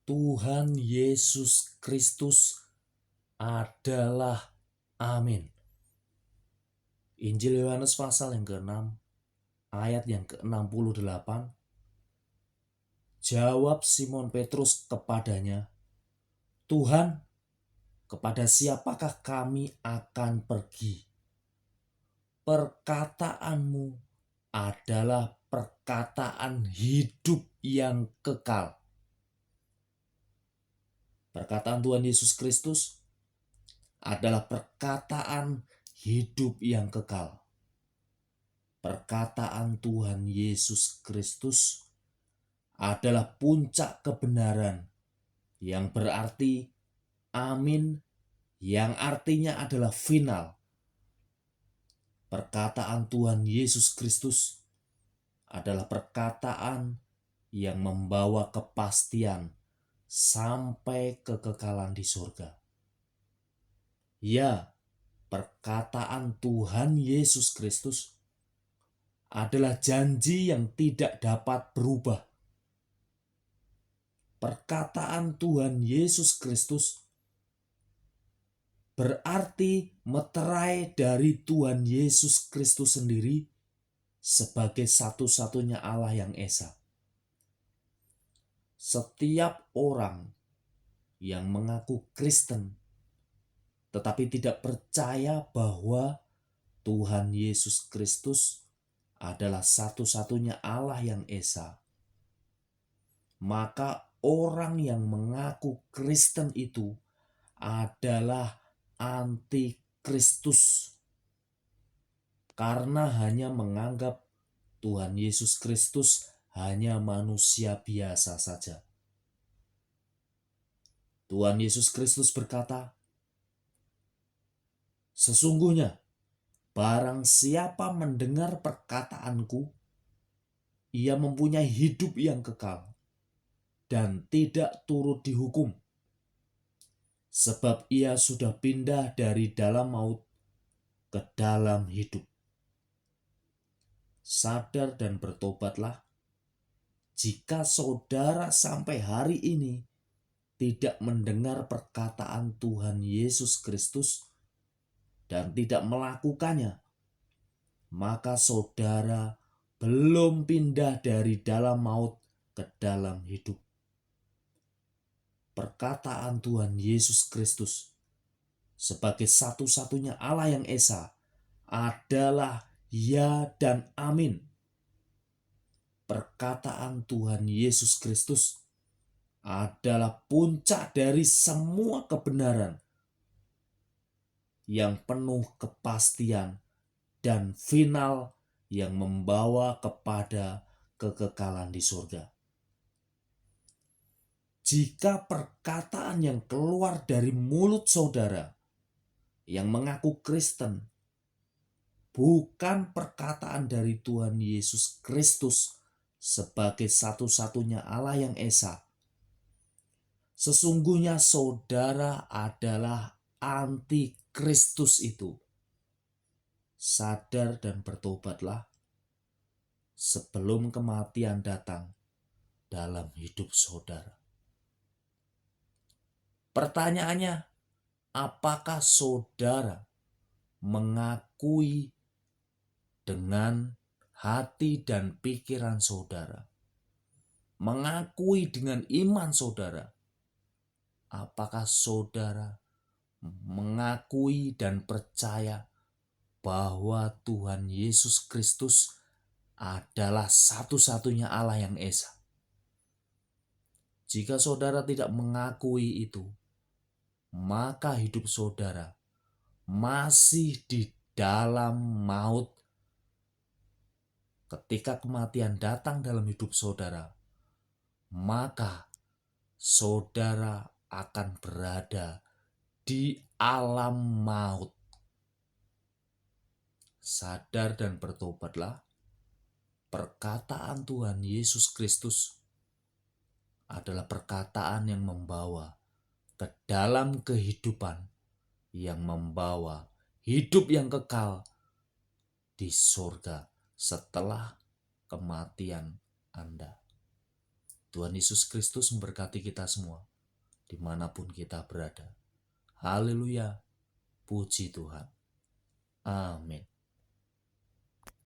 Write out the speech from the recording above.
Tuhan Yesus Kristus adalah amin. Injil Yohanes pasal yang ke-6 ayat yang ke-68. Jawab Simon Petrus kepadanya, Tuhan, kepada siapakah kami akan pergi? Perkataanmu adalah perkataan hidup yang kekal. Perkataan Tuhan Yesus Kristus adalah perkataan hidup yang kekal. Perkataan Tuhan Yesus Kristus adalah puncak kebenaran yang berarti amin, yang artinya adalah final. Perkataan Tuhan Yesus Kristus adalah perkataan yang membawa kepastian sampai kekekalan di surga. Ya, perkataan Tuhan Yesus Kristus adalah janji yang tidak dapat berubah. Perkataan Tuhan Yesus Kristus berarti meterai dari Tuhan Yesus Kristus sendiri sebagai satu-satunya Allah yang esa. Setiap orang yang mengaku Kristen tetapi tidak percaya bahwa Tuhan Yesus Kristus adalah satu-satunya Allah yang esa, maka orang yang mengaku Kristen itu adalah antikristus, karena hanya menganggap Tuhan Yesus Kristus hanya manusia biasa saja. Tuhan Yesus Kristus berkata, sesungguhnya barang siapa mendengar perkataanku, ia mempunyai hidup yang kekal dan tidak turut dihukum, sebab ia sudah pindah dari dalam maut ke dalam hidup. Sadar dan bertobatlah. Jika saudara sampai hari ini tidak mendengar perkataan Tuhan Yesus Kristus dan tidak melakukannya, maka saudara belum pindah dari dalam maut ke dalam hidup. Perkataan Tuhan Yesus Kristus sebagai satu-satunya Allah yang esa adalah ya dan amin. Perkataan Tuhan Yesus Kristus adalah puncak dari semua kebenaran yang penuh kepastian dan final yang membawa kepada kekekalan di surga. Jika perkataan yang keluar dari mulut saudara yang mengaku Kristen bukan perkataan dari Tuhan Yesus Kristus sebagai satu-satunya Allah yang esa, sesungguhnya saudara adalah antikristus itu. Sadar dan bertobatlah sebelum kematian datang dalam hidup saudara. Pertanyaannya, apakah saudara mengakui dengan hati dan pikiran saudara, mengakui dengan iman saudara, apakah saudara mengakui dan percaya bahwa Tuhan Yesus Kristus adalah satu-satunya Allah yang esa? Jika saudara tidak mengakui itu, maka hidup saudara masih di dalam maut. Ketika kematian datang dalam hidup saudara, maka saudara akan berada di alam maut. Sadar dan bertobatlah. Perkataan Tuhan Yesus Kristus adalah perkataan yang membawa ke dalam kehidupan, yang membawa hidup yang kekal di surga setelah kematian Anda. Tuhan Yesus Kristus memberkati kita semua, dimanapun kita berada. Haleluya, puji Tuhan. Amin.